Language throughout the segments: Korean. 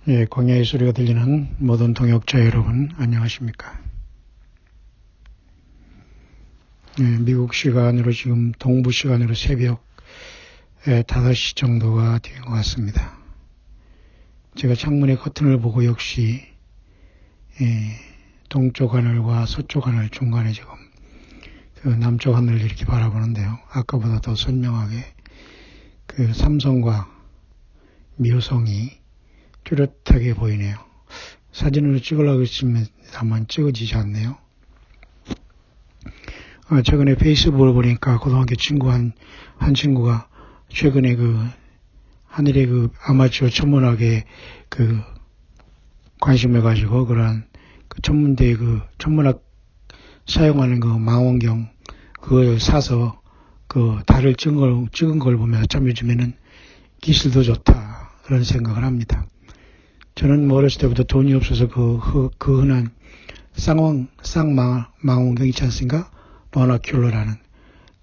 예, 광야의 소리가 들리는 모든 동역자 여러분, 안녕하십니까. 예, 미국 시간으로 지금 동부 시간으로 새벽 5시 정도가 된 것 같습니다. 제가 창문에 커튼을 보고 역시 동쪽 하늘과 서쪽 하늘 중간에 지금 그 남쪽 하늘을 이렇게 바라보는데요. 아까보다 더 선명하게 그 삼성과 묘성이 뚜렷하게 보이네요. 사진으로 찍으려고 했습니다만 찍어지지 않네요. 최근에 페이스북을 보니까 고등학교 친구 한 친구가 최근에 하늘의 아마추어 천문학에 관심을 가지고 그러한 천문대의 천문학 사용하는 망원경 그걸 사서 달을 찍은 걸 보면서 참 요즘에는 기술도 좋다 그런 생각을 합니다. 저는 어렸을 때부터 돈이 없어서 흔한 쌍망원경 있지 않습니까? 버나큘러라는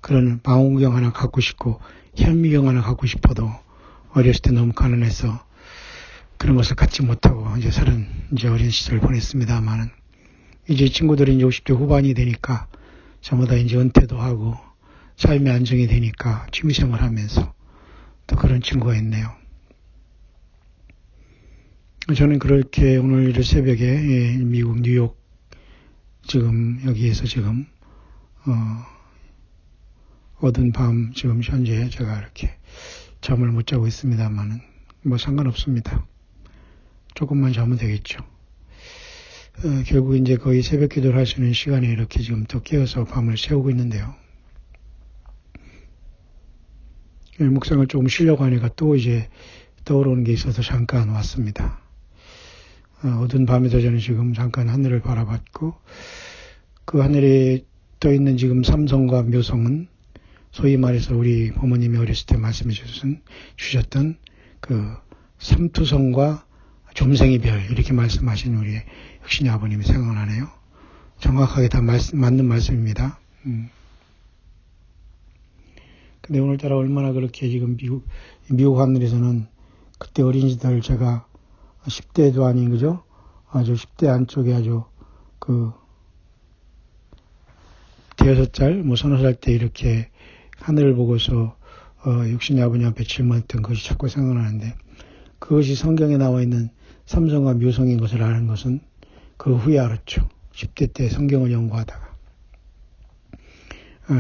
그런 망원경 하나 갖고 싶고 현미경 하나 갖고 싶어도 어렸을 때 너무 가난해서 그런 것을 갖지 못하고 이제 어린 시절을 보냈습니다만은 이제 친구들이 이제 50대 후반이 되니까 전부 다 이제 은퇴도 하고 삶의 안정이 되니까 취미생활 하면서 또 그런 친구가 있네요. 저는 그렇게 오늘 새벽에 미국 뉴욕 지금 여기에서 지금 어두운 밤 지금 현재 제가 이렇게 잠을 못 자고 있습니다만은 뭐 상관없습니다. 조금만 자면 되겠죠. 결국 이제 거의 새벽 기도를 하시는 시간에 이렇게 지금 또 깨어서 밤을 새우고 있는데요. 묵상을 조금 쉬려고 하니까 또 이제 떠오르는 게 있어서 잠깐 왔습니다. 어두운 밤에도 저는 지금 잠깐 하늘을 바라봤고 그 하늘에 떠있는 지금 삼성과 묘성은 소위 말해서 우리 부모님이 어렸을 때 말씀해 주셨던 삼투성과 점생의 별 이렇게 말씀하신 우리 혁신이 아버님이 생각나네요. 정확하게 다 맞는 말씀입니다. 근데 오늘따라 얼마나 그렇게 지금 미국 하늘에서는 그때 어린 시절 제가 10대도 아닌 그죠? 아주 10대 안쪽에 아주 대여섯 살, 서너 살 때 이렇게 하늘을 보고서 육신의 아버님 앞에 질문했던 것이 자꾸 생각나는데 그것이 성경에 나와 있는 삼성과 묘성인 것을 아는 것은 그 후에 알았죠. 10대 때 성경을 연구하다가.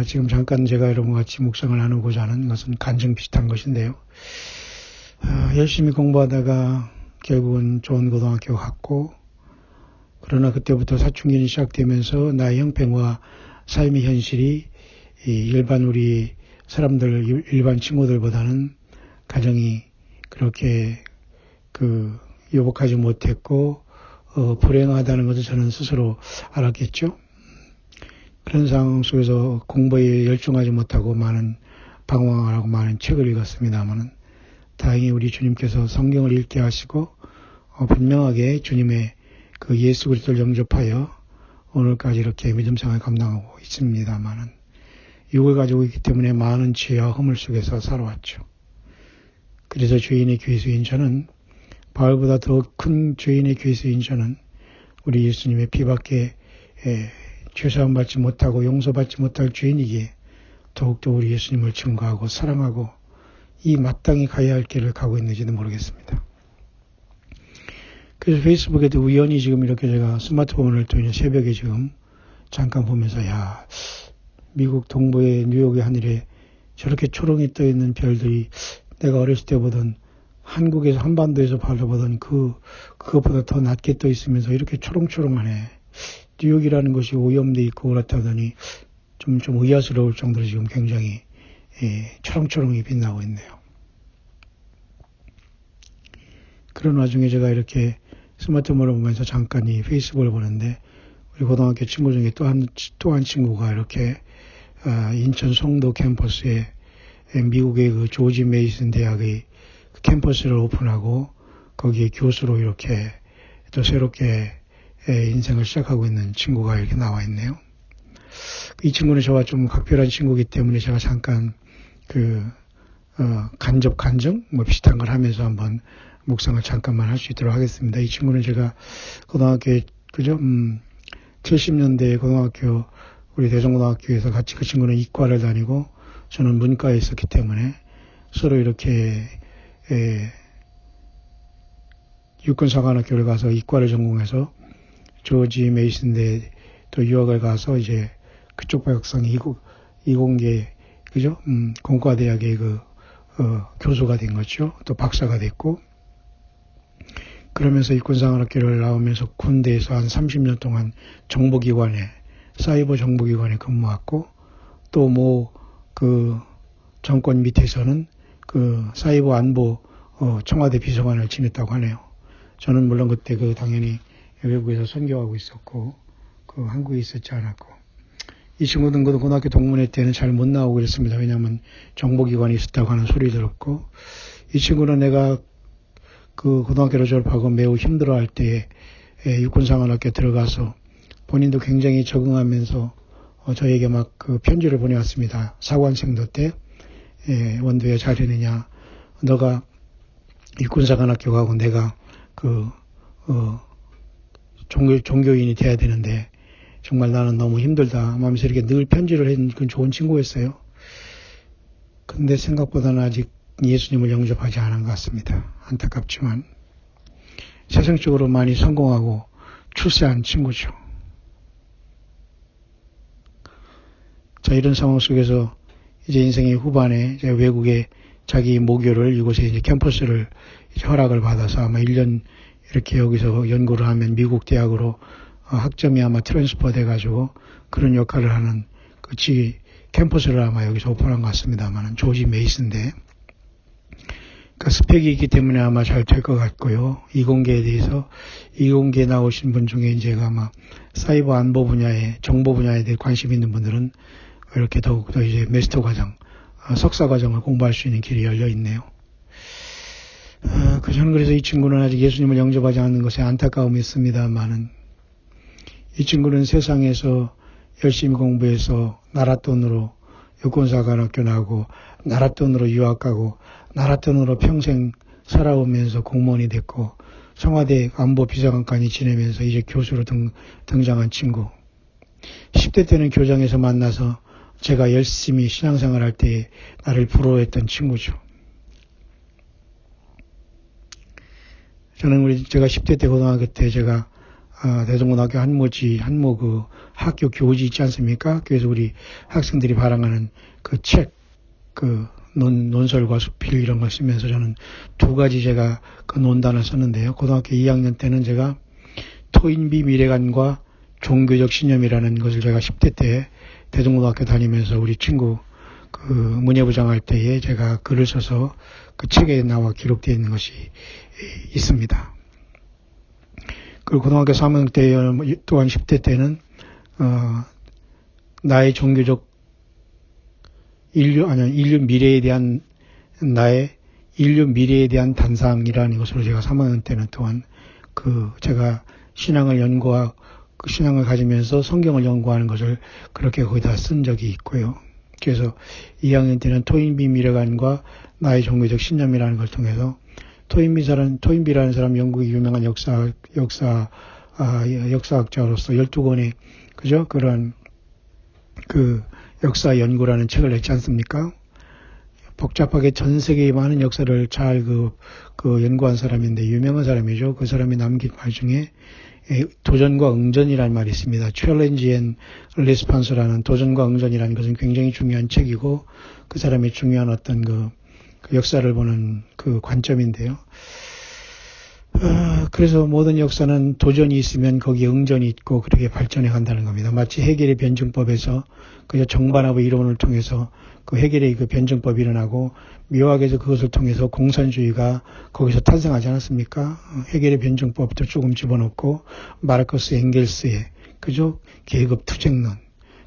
지금 잠깐 제가 여러분과 같이 묵상을 나누고자 하는 것은 간증 비슷한 것인데요. 열심히 공부하다가 결국은 좋은 고등학교 갔고 그러나 그때부터 사춘기는 시작되면서 나의 형편과 삶의 현실이 일반 우리 사람들, 일반 친구들보다는 가정이 그렇게 요복하지 못했고 불행하다는 것을 저는 스스로 알았겠죠. 그런 상황 속에서 공부에 열중하지 못하고 많은 방황을 하고 많은 책을 읽었습니다만은 다행히 우리 주님께서 성경을 읽게 하시고 분명하게 주님의 예수 그리스도를 영접하여 오늘까지 이렇게 믿음 생활을 감당하고 있습니다만은 육을 가지고 있기 때문에 많은 죄와 허물 속에서 살아왔죠. 그래서 죄인의 괴수인 저는 바울보다 더 큰 죄인의 괴수인 저는 우리 예수님의 피밖에 죄사함 받지 못하고 용서받지 못할 죄인이기에 더욱더 우리 예수님을 증거하고 사랑하고 이 마땅히 가야 할 길을 가고 있는지도 모르겠습니다. 그래서 페이스북에도 우연히 지금 이렇게 제가 스마트폰을 또 새벽에 지금 잠깐 보면서 미국 동부의 뉴욕의 하늘에 저렇게 초롱이 떠 있는 별들이 내가 어렸을 때 보던 한국에서 한반도에서 바라보던 그것보다 더 낮게 떠 있으면서 이렇게 초롱초롱하네. 뉴욕이라는 것이 오염돼 있고 그렇다더니 좀 의아스러울 정도로 지금 굉장히 초롱초롱이 빛나고 있네요. 그런 와중에 제가 이렇게 스마트폰을 보면서 잠깐 이 페이스북을 보는데 우리 고등학교 친구 중에 또 한 친구가 이렇게 인천 송도 캠퍼스에 미국의 조지 메이슨 대학의 캠퍼스를 오픈하고 거기에 교수로 이렇게 또 새롭게 인생을 시작하고 있는 친구가 이렇게 나와 있네요. 이 친구는 저와 좀 각별한 친구이기 때문에 제가 잠깐 간접 간증 뭐 비슷한 걸 하면서 한번 묵상을 잠깐만 할 수 있도록 하겠습니다. 이 친구는 제가 고등학교에 그죠? 70년대 고등학교 우리 대전고등학교에서 같이 그 친구는 이과를 다니고 저는 문과에 있었기 때문에 서로 이렇게 육군사관학교를 가서 이과를 전공해서 조지 메이슨대 또 유학을 가서 이제 그쪽 박사학위 이공계 그죠? 공과대학의 교수가 된 거죠. 또 박사가 됐고 그러면서 육군사관학교를 나오면서 군대에서 한 30년 동안 정보기관에 사이버 정보기관에 근무했고 또 뭐 정권 밑에서는 사이버 안보 청와대 비서관을 지냈다고 하네요. 저는 물론 그때 당연히 외국에서 선교하고 있었고 한국에 있었지 않았고 이 친구는 고등학교 동문회 때는 잘 못 나오고 그랬습니다. 왜냐하면 정보기관이 있었다고 하는 소리 들었고 이 친구는 내가 고등학교를 졸업하고 매우 힘들어할 때에 육군사관학교 들어가서 본인도 굉장히 적응하면서 저에게 막 편지를 보내왔습니다. 사관생도 때 원도에 잘했느냐 너가 육군사관학교 가고 내가 종교인이 돼야 되는데 정말 나는 너무 힘들다 하면서 이렇게 늘 편지를 해준 그 좋은 친구였어요. 근데 생각보다는 아직 예수님을 영접하지 않은 것 같습니다. 안타깝지만 세상적으로 많이 성공하고 출세한 친구죠. 자, 이런 상황 속에서 이제 인생의 후반에 이제 외국에 자기 모교를 이곳에 이제 캠퍼스를 이제 허락을 받아서 아마 1년 이렇게 여기서 연구를 하면 미국 대학으로 학점이 아마 트랜스퍼 돼가지고 그런 역할을 하는 캠퍼스를 아마 여기서 오픈한 것 같습니다만은 조지 메이슨데 스펙이 있기 때문에 아마 잘 될 것 같고요. 이공계에 대해서 이공계 나오신 분 중에 이제 아마 사이버 안보 분야에 정보 분야에 대해 관심 있는 분들은 이렇게 더욱더 이제 마스터 과정, 석사 과정을 공부할 수 있는 길이 열려 있네요. 저는 그래서 이 친구는 아직 예수님을 영접하지 않는 것에 안타까움이 있습니다만은 이 친구는 세상에서 열심히 공부해서 나라 돈으로 육군사관학교 나오고 나라 돈으로 유학 가고 나라 돈으로 평생 살아오면서 공무원이 됐고 청와대 안보비서관까지 지내면서 이제 교수로 등장한 친구. 10대 때는 교장에서 만나서 제가 열심히 신앙생활 할 때 나를 부러워했던 친구죠. 저는 제가 10대 때 고등학교 때 제가 대전고등학교 한모 학교 교지 있지 않습니까? 그래서 우리 학생들이 발행하는 책, 논설과 수필 이런 걸 쓰면서 저는 두 가지 제가 논단을 썼는데요. 고등학교 2학년 때는 제가 토인비 미래관과 종교적 신념이라는 것을 제가 10대 때 대전고등학교 다니면서 우리 친구 문예부장 할 때에 제가 글을 써서 그 책에 나와 기록되어 있는 것이 있습니다. 그리고 고등학교 3학년 때 또한 10대 때는 나의 종교적 인류 미래에 대한 인류 미래에 대한 단상이라는 것으로 제가 3학년 때는 또한 제가 신앙을 가지면서 성경을 연구하는 것을 그렇게 거기다 쓴 적이 있고요. 그래서 2학년 때는 토인비 미래관과 나의 종교적 신념이라는 걸 통해서 토인비라는 사람 영국의 유명한 역사학자로서 12권의 그죠? 그런 역사 연구라는 책을 냈지 않습니까? 복잡하게 전 세계의 많은 역사를 잘 연구한 사람인데 유명한 사람이죠. 그 사람이 남긴 말 중에 도전과 응전이라는 말이 있습니다. Challenge and Response라는 도전과 응전이라는 것은 굉장히 중요한 책이고 그 사람의 중요한 어떤 그 역사를 보는 관점인데요. 그래서 모든 역사는 도전이 있으면 거기에 응전이 있고 그렇게 발전해 간다는 겁니다. 마치 해겔의 변증법에서 그저 정반합의 이론을 통해서 해겔의 변증법이 일어나고 묘학에서 그것을 통해서 공산주의가 거기서 탄생하지 않았습니까? 해겔의 변증법도 조금 집어넣고 마르크스 엥겔스의 그죠? 계급 투쟁론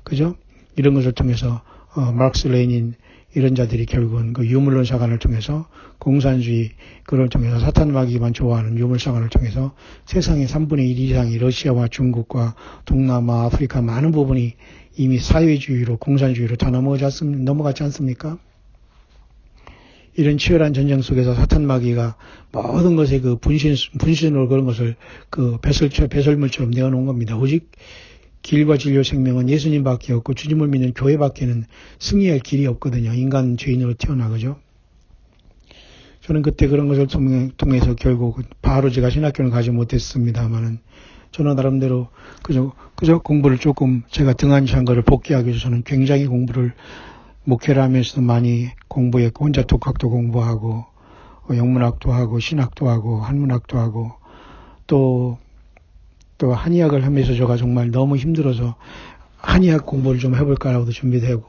그죠? 이런 것을 통해서 마르크스 레닌 이런 자들이 결국은 유물론 사관을 통해서 공산주의 그걸 통해서 사탄 마귀만 좋아하는 유물 사관을 통해서 세상의 3분의 1 이상이 러시아와 중국과 동남아, 아프리카 많은 부분이 이미 사회주의로 공산주의로 다 넘어갔지 않습니까? 이런 치열한 전쟁 속에서 사탄 마귀가 모든 것에 그 분신으로 그런 것을 그 배설물처럼 내어놓은 겁니다. 오직 길과 진료 생명은 예수님밖에 없고 주님을 믿는 교회밖에는 승리할 길이 없거든요. 인간 죄인으로 태어나 그죠. 저는 그때 그런 것을 통해서 결국 바로 제가 신학교는 가지 못했습니다만은 저는 나름대로 그저 공부를 조금 제가 등한시한 거를 복귀하기 위해서 저는 굉장히 공부를 목회를 하면서도 많이 공부했고 혼자 독학도 공부하고 영문학도 하고 신학도 하고 한문학도 하고 또 한의학을 하면서 제가 정말 너무 힘들어서 한의학 공부를 좀 해볼까라고도 준비되고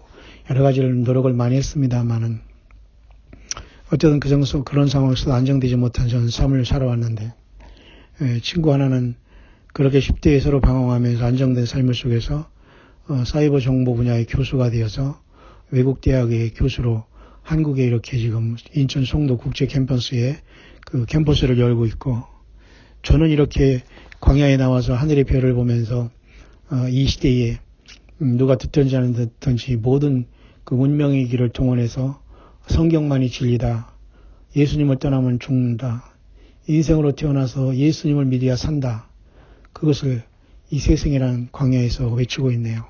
여러 가지를 노력을 많이 했습니다만은 어쨌든 그런 상황에서 안정되지 못한 저는 삶을 살아왔는데 친구 하나는 그렇게 10대에 서로 방황하면서 안정된 삶을 속에서 사이버 정보 분야의 교수가 되어서 외국 대학의 교수로 한국에 이렇게 지금 인천 송도 국제 캠퍼스에 그 캠퍼스를 열고 있고 저는 이렇게 광야에 나와서 하늘의 별을 보면서 이 시대에 누가 듣든지 안 듣든지 모든 그 운명의 길을 동원해서 성경만이 진리다. 예수님을 떠나면 죽는다. 인생으로 태어나서 예수님을 믿어야 산다. 그것을 이 세상이라는 광야에서 외치고 있네요.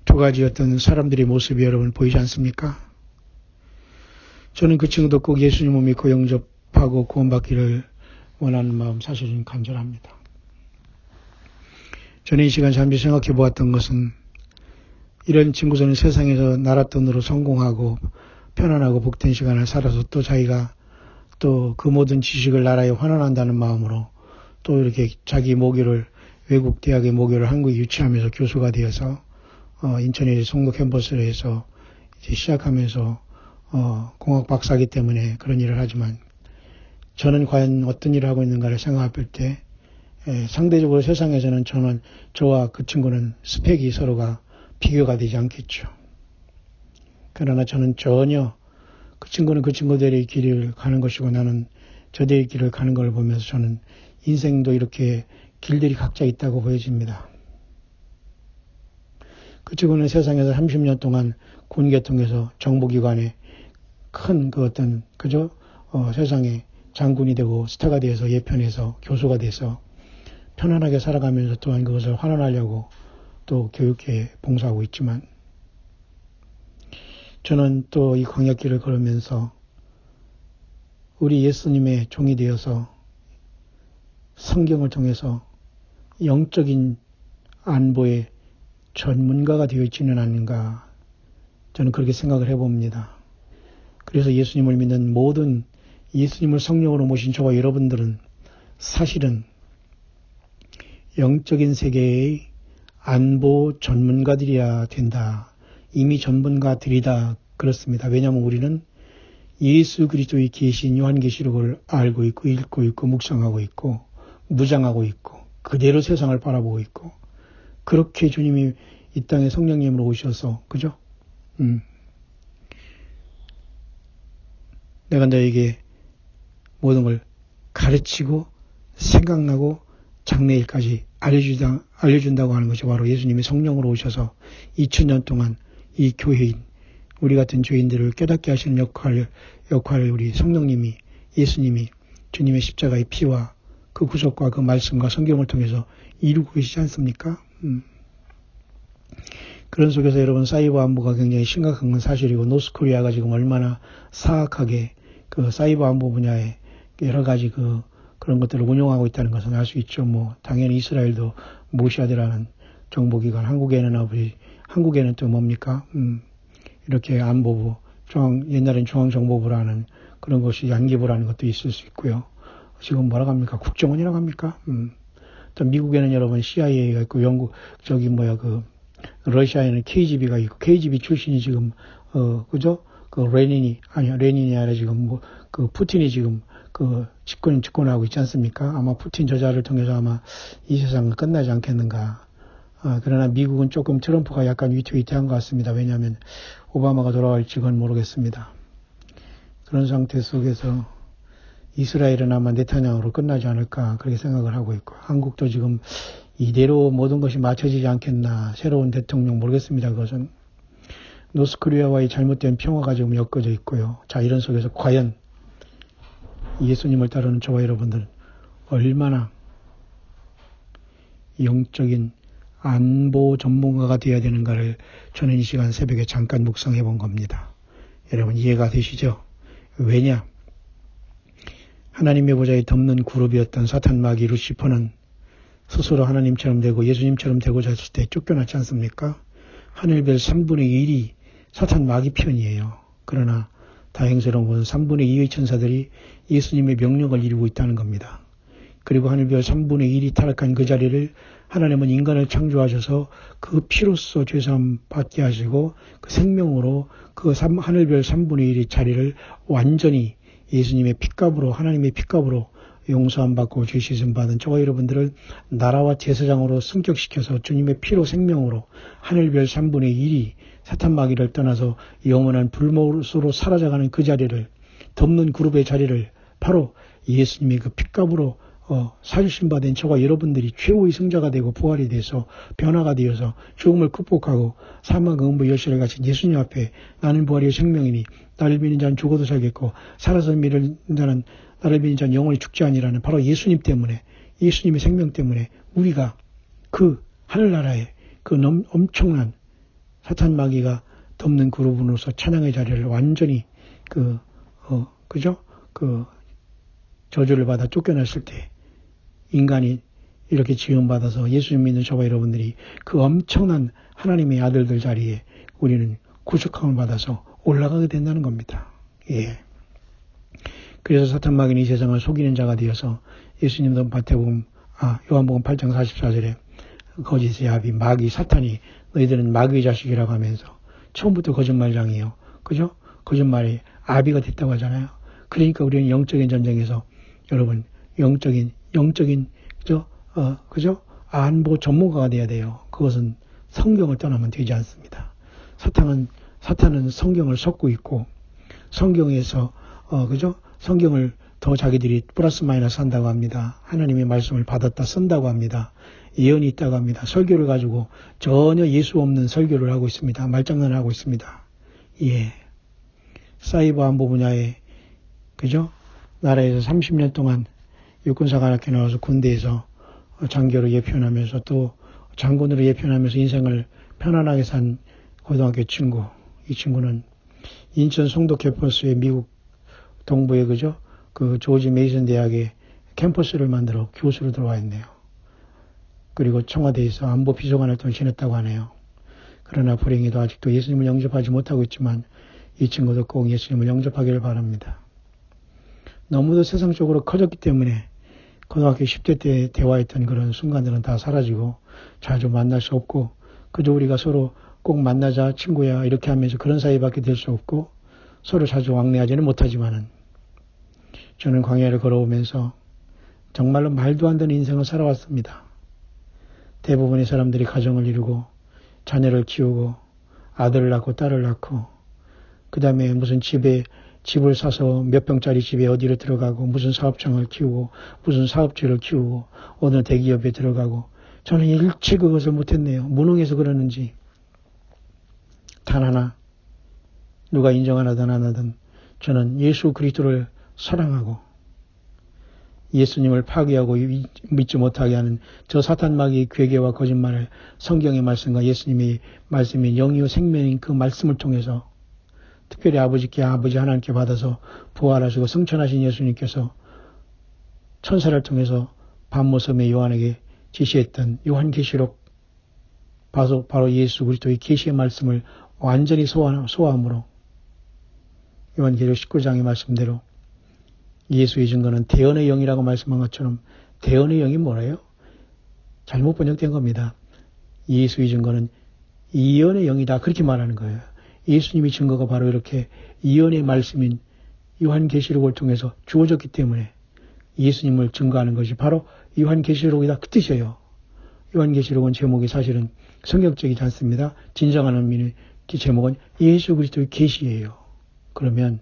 두 가지 어떤 사람들의 모습이 여러분 보이지 않습니까? 저는 그 친구도 꼭 예수님을 믿고 영접하고 구원받기를 원하는 마음 사실은 간절합니다. 저는 이 시간 잠시 생각해 보았던 것은 이런 친구들은 세상에서 나라 돈으로 성공하고 편안하고 복된 시간을 살아서 또 자기가 또 그 모든 지식을 나라에 환원한다는 마음으로 또 이렇게 자기 모교를 외국 대학의 모교를 한국에 유치하면서 교수가 되어서 인천의 송도 캠퍼스를 해서 이제 시작하면서 공학 박사이기 때문에 그런 일을 하지만 저는 과연 어떤 일을 하고 있는가를 생각할 때 상대적으로 세상에서는 저와 그 친구는 스펙이 서로가 비교가 되지 않겠죠. 그러나 저는 전혀 그 친구는 그 친구들의 길을 가는 것이고 나는 저들의 길을 가는 걸 보면서 저는 인생도 이렇게 길들이 각자 있다고 보여집니다. 그 친구는 세상에서 30년 동안 군계통해서 정보기관에 큰 세상에 장군이 되고 스타가 되어서 예편에서 교수가 돼서 편안하게 살아가면서 또한 그것을 환원하려고 또 교육계에 봉사하고 있지만 저는 또 이 광야길을 걸으면서 우리 예수님의 종이 되어서 성경을 통해서 영적인 안보의 전문가가 되어 있지는 않는가 저는 그렇게 생각을 해봅니다. 그래서 예수님을 믿는 모든 예수님을 성령으로 모신 저와 여러분들은 사실은 영적인 세계의 안보 전문가들이어야 된다. 이미 전문가들이다. 그렇습니다. 왜냐하면 우리는 예수 그리스도의 계신 요한계시록을 알고 있고 읽고 있고 묵상하고 있고 무장하고 있고 그대로 세상을 바라보고 있고 그렇게 주님이 이 땅에 성령님으로 오셔서 그죠? 내가 너에게 모든 걸 가르치고 생각나고 장래일까지 알려준다고 하는 것이 바로 예수님이 성령으로 오셔서 2000년 동안 이 교회인 우리 같은 죄인들을 깨닫게 하시는 역할을 우리 성령님이 예수님이 주님의 십자가의 피와 그 구속과 그 말씀과 성경을 통해서 이루고 계시지 않습니까? 그런 속에서 여러분 사이버 안보가 굉장히 심각한 건 사실이고 노스코리아가 지금 얼마나 사악하게 그 사이버 안보 분야에 여러 가지 그런 것들을 운용하고 있다는 것은 알 수 있죠. 당연히 이스라엘도 모샤드라는 정보기관, 한국에는 또 뭡니까? 이렇게 안보부, 옛날엔 중앙정보부라는 그런 것이 안기부라는 것도 있을 수 있고요. 지금 뭐라고 합니까? 국정원이라고 합니까? 또 미국에는 여러분 CIA가 있고, 러시아에는 KGB가 있고, KGB 출신이 지금, 그죠? 레닌이 아니라 지금 푸틴이 지금 집권하고 있지 않습니까? 아마 푸틴 저자를 통해서 아마 이 세상은 끝나지 않겠는가. 그러나 미국은 조금 트럼프가 약간 위태위태한 것 같습니다. 왜냐하면 오바마가 돌아올지 그건 모르겠습니다. 그런 상태 속에서 이스라엘은 아마 네타냐후로 끝나지 않을까 그렇게 생각을 하고 있고 한국도 지금 이대로 모든 것이 맞춰지지 않겠나 새로운 대통령 모르겠습니다. 그것은 노스코리아와의 잘못된 평화가 지금 엮어져 있고요. 자, 이런 속에서 과연 예수님을 따르는 저와 여러분들 얼마나 영적인 안보 전문가가 되어야 되는가를 저는 이 시간 새벽에 잠깐 묵상해 본 겁니다. 여러분 이해가 되시죠? 왜냐? 하나님의 보좌에 덮는 그룹이었던 사탄 마귀 루시퍼는 스스로 하나님처럼 되고 예수님처럼 되고자 했을 때 쫓겨났지 않습니까? 하늘별 3분의 1이 사탄 마귀 편이에요. 그러나 다행스러운 것은 3분의 2의 천사들이 예수님의 명령을 이루고 있다는 겁니다. 그리고 하늘별 3분의 1이 타락한 그 자리를 하나님은 인간을 창조하셔서 그 피로써 죄사함 받게 하시고 그 생명으로 그 하늘별 3분의 1의 자리를 완전히 예수님의 핏값으로 하나님의 핏값으로 용서함 받고 죄 씻음 받은 저와 여러분들을 나라와 제사장으로 승격시켜서 주님의 피로 생명으로 하늘별 3분의 1이 사탄 마귀를 떠나서 영원한 불못으로 사라져가는 그 자리를 덮는 그룹의 자리를 바로 예수님의 그 핏값으로 사주심 받은 저와 여러분들이 최후의 승자가 되고 부활이 돼서 변화가 되어서 죽음을 극복하고 사망과 음부 열쇠를 가진 예수님 앞에 나는 부활이요 생명이니 나를 믿는 자는 죽어도 살겠고 살아서 믿는 자는 나를 믿는 자는 영원히 죽지 아니라는 바로 예수님 때문에 예수님의 생명 때문에 우리가 그 하늘나라의 그 엄청난 사탄 마귀가 덮는 그룹으로서 찬양의 자리를 완전히 저주를 받아 쫓겨났을 때 인간이 이렇게 지음받아서 예수님 믿는 저와 여러분들이 그 엄청난 하나님의 아들들 자리에 우리는 구속함을 받아서 올라가게 된다는 겁니다. 예. 그래서 사탄 마귀는 이 세상을 속이는 자가 되어서 예수님도 요한복음 8장 44절에 거짓의 아비 마귀 사탄이 너희들은 마귀의 자식이라고 하면서 처음부터 거짓말장이에요. 그죠? 거짓말이 아비가 됐다고 하잖아요. 그러니까 우리는 영적인 전쟁에서 여러분 영적인 그죠? 안보 전문가가 돼야 돼요. 그것은 성경을 떠나면 되지 않습니다. 사탄은 성경을 섞고 있고 성경에서 그죠? 성경을 더 자기들이 플러스 마이너스 한다고 합니다. 하나님의 말씀을 받았다 쓴다고 합니다. 예언이 있다고 합니다. 설교를 가지고 전혀 예수 없는 설교를 하고 있습니다. 말장난을 하고 있습니다. 예. 사이버 안보 분야에 그죠? 나라에서 30년 동안 육군사관학교 나와서 군대에서 장교로 예편하면서 또 장군으로 예편하면서 인생을 편안하게 산 고등학교 친구. 이 친구는 인천 송도 캠퍼스에 미국 동부에 그죠? 그 조지 메이슨 대학에 캠퍼스를 만들어 교수로 들어와 있네요. 그리고 청와대에서 안보 비서관 활동을 지냈다고 하네요. 그러나 불행히도 아직도 예수님을 영접하지 못하고 있지만 이 친구도 꼭 예수님을 영접하기를 바랍니다. 너무도 세상적으로 커졌기 때문에 고등학교 10대 때 대화했던 그런 순간들은 다 사라지고 자주 만날 수 없고 그저 우리가 서로 꼭 만나자 친구야 이렇게 하면서 그런 사이밖에 될 수 없고 서로 자주 왕래하지는 못하지만은 저는 광야를 걸어오면서 정말로 말도 안 되는 인생을 살아왔습니다. 대부분의 사람들이 가정을 이루고 자녀를 키우고 아들을 낳고 딸을 낳고 그 다음에 무슨 집을 사서 몇 평짜리 집에 어디로 들어가고 무슨 사업장을 키우고 무슨 사업체를 키우고 어느 대기업에 들어가고 저는 일체 그것을 못했네요. 무능해서 그러는지 단 하나 누가 인정하든 안 하든 저는 예수 그리스도를 사랑하고 예수님을 파괴하고 믿지 못하게 하는 저 사탄 마귀의 괴계와 거짓말을 성경의 말씀과 예수님의 말씀인 영이요 생명인 그 말씀을 통해서 특별히 아버지 하나님께 받아서 부활하시고 승천하신 예수님께서 천사를 통해서 밤모섬의 요한에게 지시했던 요한계시록 바로 예수 그리스도의 계시의 말씀을 완전히 소화함으로 요한계시록 19장의 말씀대로 예수의 증거는 대언의 영이라고 말씀한 것처럼 대언의 영이 뭐래요? 잘못 번역된 겁니다. 예수의 증거는 이언의 영이다 그렇게 말하는 거예요. 예수님의 증거가 바로 이렇게 이언의 말씀인 요한계시록을 통해서 주어졌기 때문에 예수님을 증거하는 것이 바로 요한계시록이다 그 뜻이에요. 요한계시록은 제목이 사실은 성경적이지 않습니다. 진정한 의미의 제목은 예수 그리스도의 계시예요. 그러면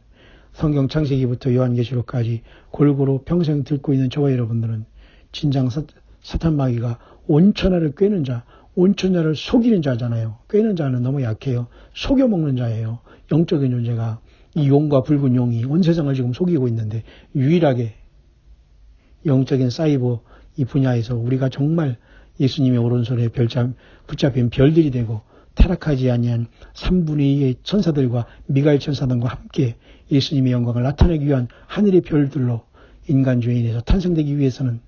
성경 창세기부터 요한계시록까지 골고루 평생 듣고 있는 저와 여러분들은 진정 사탄 마귀가 온천하를 꿰는 자, 온천 자를 속이는 자잖아요. 꿰는 자는 너무 약해요. 속여먹는 자예요. 영적인 존재가 이 용과 붉은 용이 온 세상을 지금 속이고 있는데 유일하게 영적인 사이버 이 분야에서 우리가 정말 예수님의 오른손에 붙잡힌 별들이 되고 타락하지 아니한 3분의 2의 천사들과 미가엘 천사들과 함께 예수님의 영광을 나타내기 위한 하늘의 별들로 인간 죄인에서 탄생되기 위해서는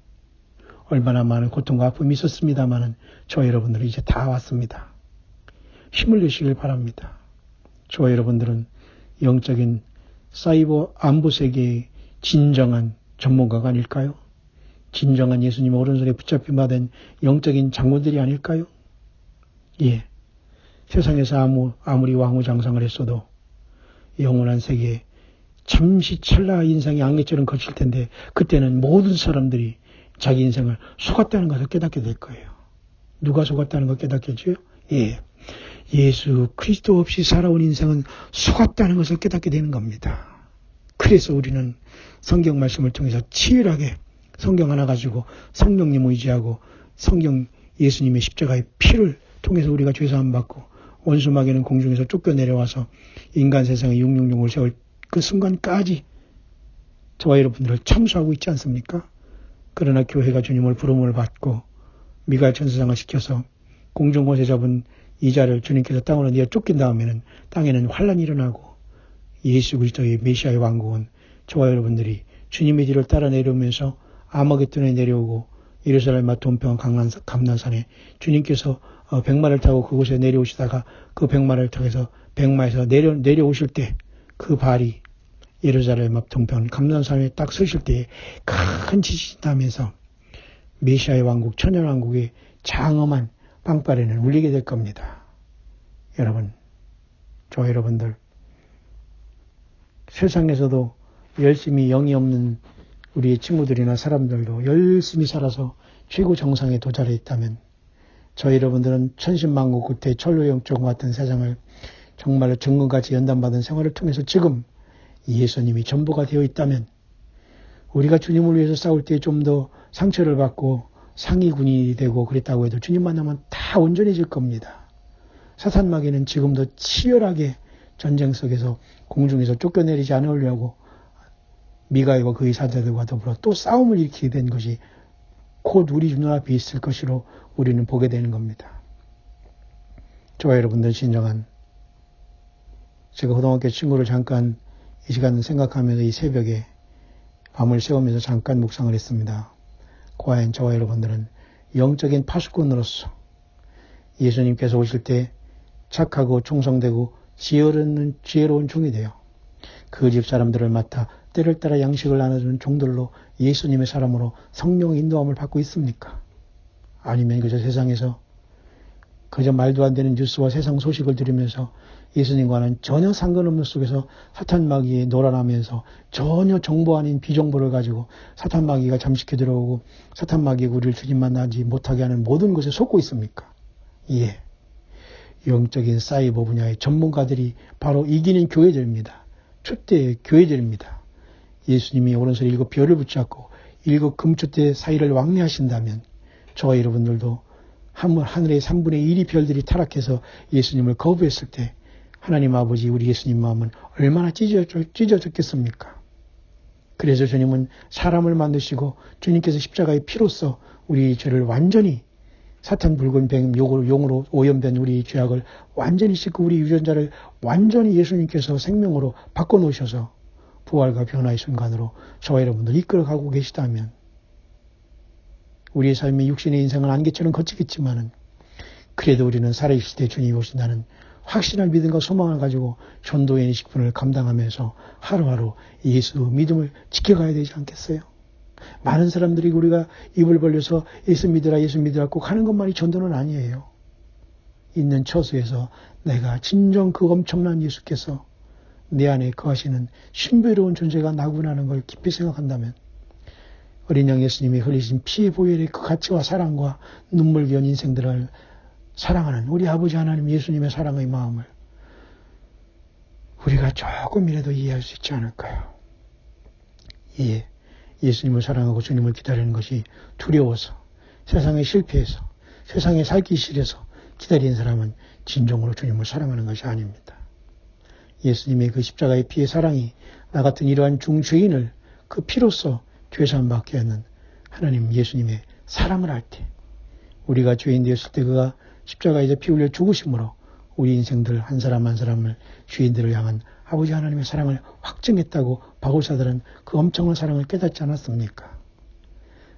얼마나 많은 고통과 아픔이 있었습니다마는 저와 여러분들은 이제 다 왔습니다. 힘을 내시길 바랍니다. 저와 여러분들은 영적인 사이버 안보 세계의 진정한 전문가가 아닐까요? 진정한 예수님의 오른손에 붙잡힌 바 된 영적인 장군들이 아닐까요? 예. 세상에서 아무리 왕후장상을 했어도 영원한 세계에 잠시 찰나 인생의 악내처럼 거칠 텐데 그때는 모든 사람들이 자기 인생을 속았다는 것을 깨닫게 될 거예요. 누가 속았다는 걸 깨닫겠죠? 예. 예수 그리스도 없이 살아온 인생은 속았다는 것을 깨닫게 되는 겁니다. 그래서 우리는 성경 말씀을 통해서 치열하게 성경 하나 가지고 성령님 의지하고 성경 예수님의 십자가의 피를 통해서 우리가 죄사함 받고 원수마귀는 공중에서 쫓겨내려와서 인간 세상에 666을 세울 그 순간까지 저와 여러분들을 참수하고 있지 않습니까? 그러나 교회가 주님을 부름을 받고 미가엘 천사장을 시켜서 공중곳에 잡은 이자를 주님께서 땅으로 내어 쫓긴 다음에는 땅에는 환란이 일어나고 예수 그리스도의 메시아의 왕국은 저와 여러분들이 주님의 뒤를 따라 내려오면서 아마겟돈에 내려오고 예루살렘과 돈평 감난산에 주님께서 백마를 타고 그곳에 내려오시다가 그 백마를 타고서 백마에서 내려오실 때 그 발이 예루살렘 앞 동편 감난산에 딱 서실 때에 큰 지진이 나면서 메시아의 왕국 천연왕국의 장엄한 빵빠레는 울리게 될 겁니다. 여러분, 저 여러분들 세상에서도 열심히 영이 없는 우리의 친구들이나 사람들도 열심히 살아서 최고 정상에 도달해 있다면 저 여러분들은 천신만고 끝에 천로영적 같은 세상을 정말로 정금같이 연단받은 생활을 통해서 지금 예수님이 전부가 되어 있다면 우리가 주님을 위해서 싸울 때 좀 더 상처를 받고 상위군이 되고 그랬다고 해도 주님 만나면 다 온전해질 겁니다. 사탄마귀는 지금도 치열하게 전쟁 속에서 공중에서 쫓겨내리지 않으려고 미가엘과 그의 사자들과 더불어 또 싸움을 일으키게 된 것이 곧 우리 눈앞에 있을 것으로 우리는 보게 되는 겁니다. 저와 여러분들 진정한 제가 고등학교 친구를 잠깐 이 시간 생각하면서 이 새벽에 밤을 새우면서 잠깐 묵상을 했습니다. 과연 저와 여러분들은 영적인 파수꾼으로서 예수님께서 오실 때 착하고 충성되고 지혜로운 종이 되어 그 집 사람들을 맡아 때를 따라 양식을 나눠주는 종들로 예수님의 사람으로 성령의 인도함을 받고 있습니까? 아니면 그저 세상에서 그저 말도 안 되는 뉴스와 세상 소식을 들으면서 예수님과는 전혀 상관없는 속에서 사탄마귀에 놀아나면서 전혀 정보 아닌 비정보를 가지고 사탄마귀가 잠식해 들어오고 사탄마귀가 우리를 주님 만나지 못하게 하는 모든 것에 속고 있습니까? 예. 영적인 사이버 분야의 전문가들이 바로 이기는 교회들입니다. 초대의 교회들입니다. 예수님이 오른손에 7 별을 붙잡고 7 금초대 사이를 왕래하신다면 저와 여러분들도 하늘의 3분의 1이 별들이 타락해서 예수님을 거부했을 때 하나님 아버지 우리 예수님 마음은 얼마나 찢어졌겠습니까? 그래서 주님은 사람을 만드시고 주님께서 십자가의 피로써 우리 죄를 완전히 사탄 붉은 뱀 용으로 오염된 우리 죄악을 완전히 씻고 우리 유전자를 완전히 예수님께서 생명으로 바꿔놓으셔서 부활과 변화의 순간으로 저와 여러분들 이끌어가고 계시다면 우리의 삶의 육신의 인생은 안개처럼 거치겠지만은 그래도 우리는 살아있을 때 주님이 오신다는 확신한 믿음과 소망을 가지고 전도의 20분을 감당하면서 하루하루 예수 믿음을 지켜가야 되지 않겠어요? 많은 사람들이 우리가 입을 벌려서 예수 믿으라 꼭 하는 것만이 전도는 아니에요. 있는 처소에서 내가 진정 그 엄청난 예수께서 내 안에 거하시는 신비로운 존재가 나구나 하는 걸 깊이 생각한다면 어린 양 예수님이 흘리신 피의 보혈의 그 가치와 사랑과 눈물 기운 인생들을 사랑하는 우리 아버지 하나님 예수님의 사랑의 마음을 우리가 조금이라도 이해할 수 있지 않을까요? 예수님을 사랑하고 주님을 기다리는 것이 두려워서 세상에 실패해서 세상에 살기 싫어서 기다린 사람은 진정으로 주님을 사랑하는 것이 아닙니다. 예수님의 그 십자가의 피의 사랑이 나 같은 이러한 중죄인을 그 피로써 죄사함받게 하는 하나님 예수님의 사랑을 알 때, 우리가 죄인 되었을 때 그가 십자가에서 피 흘려 죽으심으로 우리 인생들 한 사람 한 사람을, 죄인들을 향한 아버지 하나님의 사랑을 확증했다고 바울사들은 그 엄청난 사랑을 깨닫지 않았습니까?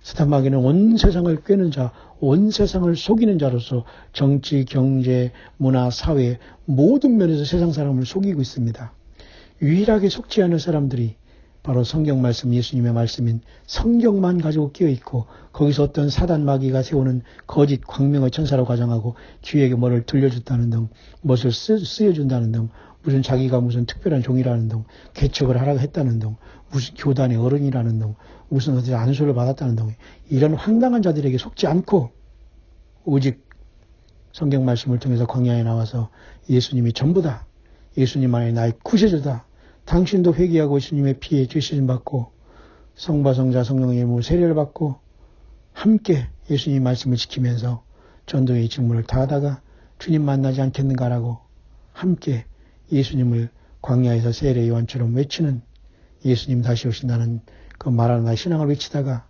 사탄 마귀는 온 세상을 꿰는 자, 온 세상을 속이는 자로서 정치, 경제, 문화, 사회 모든 면에서 세상 사람을 속이고 있습니다. 유일하게 속지 않을 사람들이 바로 성경 말씀, 예수님의 말씀인 성경만 가지고 끼어있고 거기서 어떤 사단 마귀가 세우는 거짓 광명의 천사로 가정하고 주에게 뭐를 들려준다는 등, 무엇을 쓰여준다는 등, 무슨 자기가 무슨 특별한 종이라는 등, 개척을 하라고 했다는 등, 무슨 교단의 어른이라는 등, 무슨 어디 안수를 받았다는 등, 이런 황당한 자들에게 속지 않고 오직 성경 말씀을 통해서 광야에 나와서 예수님이 전부다, 예수님만이 나의 구세주다, 당신도 회개하고 예수님의 피에 죄시름 받고 성바 성자 성령의 이름으로 세례를 받고 함께 예수님의 말씀을 지키면서 전도의 직무를 다하다가 주님 만나지 않겠는가라고 함께 예수님을 광야에서 세례 요한처럼 외치는, 예수님 다시 오신다는 그 말하는 나의 신앙을 외치다가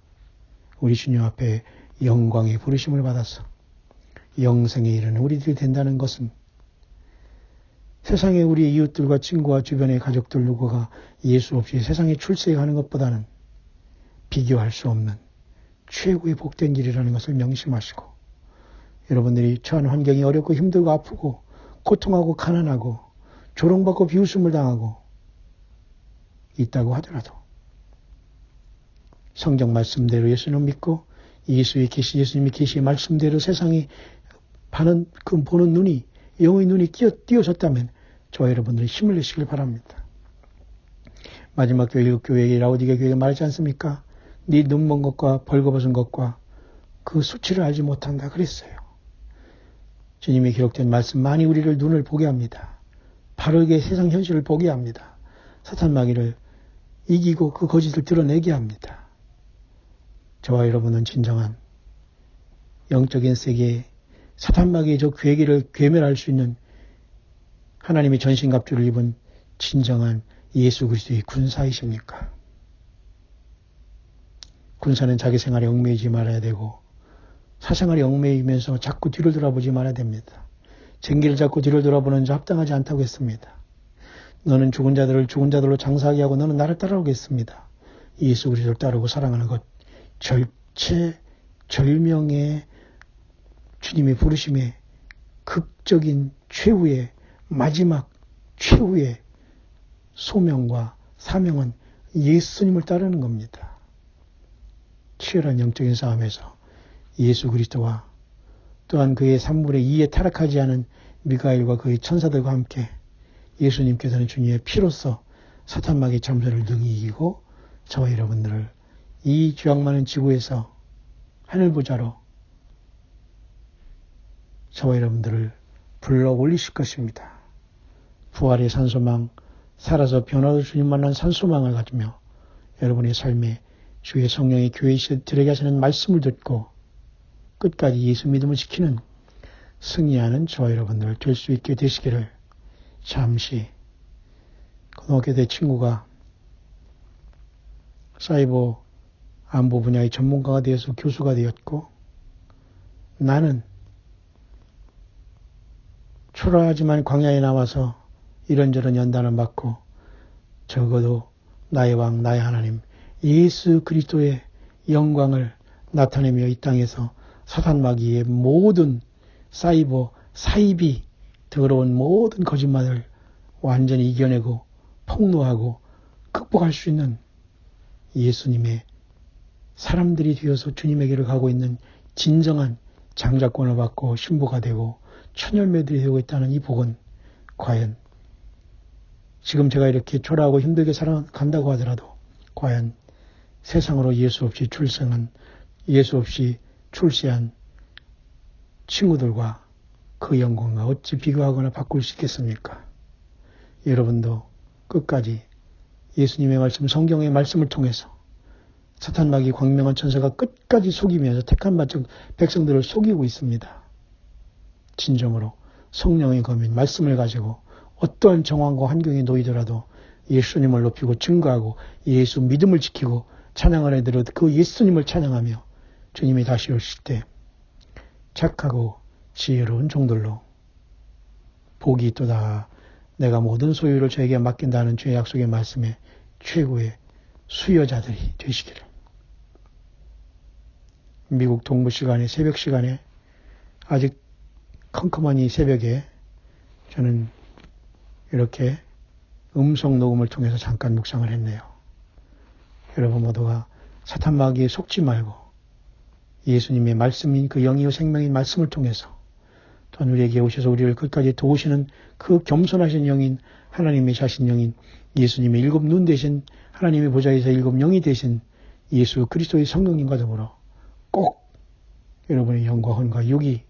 우리 주님 앞에 영광의 부르심을 받아서 영생에 이르는 우리들이 된다는 것은, 세상에 우리 이웃들과 친구와 주변의 가족들 누구가 예수 없이 세상에 출세하는 것보다는 비교할 수 없는 최고의 복된 길이라는 것을 명심하시고, 여러분들이 처한 환경이 어렵고 힘들고 아프고 고통하고 가난하고 조롱받고 비웃음을 당하고 있다고 하더라도 성경 말씀대로 예수님을 믿고 예수님의 계시의 말씀대로 세상이 보는 눈이, 영의 눈이 띄어졌다면 저와 여러분들이 힘을 내시길 바랍니다. 마지막 교회, 일곱 교회에 라오디게 교회가 말하지 않습니까? 네 눈먼 것과 벌거벗은 것과 그 수치를 알지 못한다 그랬어요. 주님이 기록된 말씀만이 우리를 눈을 보게 합니다. 바르게 세상 현실을 보게 합니다. 사탄 마귀를 이기고 그 거짓을 드러내게 합니다. 저와 여러분은 진정한 영적인 세계에 사탄 마귀의 저 괴기를 괴멸할 수 있는 하나님의 전신갑주를 입은 진정한 예수 그리스도의 군사이십니까? 군사는 자기 생활에 얽매이지 말아야 되고 사생활에 얽매이면서 자꾸 뒤를 돌아보지 말아야 됩니다. 쟁기를 잡고 뒤를 돌아보는 자 합당하지 않다고 했습니다. 너는 죽은 자들을 죽은 자들로 장사하게 하고 너는 나를 따라오겠습니다. 예수 그리스도를 따르고 사랑하는 것, 절명의 주님의 부르심의 극적인 최후의 마지막 최후의 소명과 사명은 예수님을 따르는 겁니다. 치열한 영적인 싸움에서 예수 그리스도와 또한 그의 3분의 2에 타락하지 않은 미가엘과 그의 천사들과 함께 예수님께서는 주님의 피로써 사탄 마귀의 잠재를 능히 이기고 저와 여러분들을 이 죄악 많은 지구에서 하늘보좌로 저와 여러분들을 불러 올리실 것입니다. 부활의 산소망, 살아서 변화를 주님 만난 산소망을 가지며 여러분의 삶에 주의 성령의 교회에 들에게 하시는 말씀을 듣고 끝까지 예수 믿음을 지키는 승리하는 저와 여러분들 될 수 있게 되시기를. 잠시 고등학교 때 친구가 사이버 안보 분야의 전문가가 되어서 교수가 되었고, 나는 초라하지만 광야에 나와서 이런저런 연단을 받고 적어도 나의 왕, 나의 하나님 예수 그리스도의 영광을 나타내며 이 땅에서 사탄 마귀의 모든 사이비 더러운 모든 거짓말을 완전히 이겨내고 폭로하고 극복할 수 있는 예수님의 사람들이 되어서 주님에게로 가고 있는 진정한 장자권을 받고 신부가 되고 천열매들이 되고 있다는 이 복은 과연 지금 제가 이렇게 초라하고 힘들게 살아간다고 하더라도 과연 세상으로 예수 없이 출세한 친구들과 그 영광과 어찌 비교하거나 바꿀 수 있겠습니까? 여러분도 끝까지 예수님의 말씀, 성경의 말씀을 통해서 사탄 마귀 광명한 천사가 끝까지 속이면서 택한 백성들을 속이고 있습니다. 진정으로 성령의 검인 말씀을 가지고 어떠한 정황과 환경에 놓이더라도 예수님을 높이고 증거하고 예수 믿음을 지키고 찬양을 해드려도 그 예수님을 찬양하며 주님이 다시 오실 때 착하고 지혜로운 종들로 복이 있도다. 내가 모든 소유를 저에게 맡긴다는 주의 약속의 말씀에 최고의 수여자들이 되시기를. 미국 동부 시간에 새벽 시간에 아직 컴컴한 이 새벽에 저는 이렇게 음성 녹음을 통해서 잠깐 묵상을 했네요. 여러분 모두가 사탄 마귀에 속지 말고 예수님의 말씀인 그 영이요 생명인 말씀을 통해서 또한 우리에게 오셔서 우리를 끝까지 도우시는 그 겸손하신 영인 하나님의 자신 영인 예수님의 일곱 눈 되신 하나님의 보좌에서 일곱 영이 되신 예수 그리스도의 성령님과 더불어 꼭 여러분의 영과 혼과 육이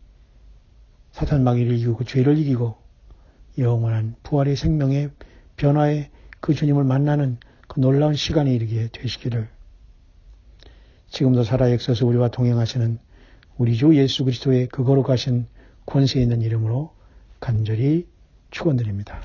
사탄 마귀를 이기고 죄를 이기고 영원한 부활의 생명의 변화의 그 주님을 만나는 그 놀라운 시간이 이르게 되시기를 지금도 살아 역사서 우리와 동행하시는 우리 주 예수 그리스도의 그 거룩하신 권세 있는 이름으로 간절히 축원드립니다.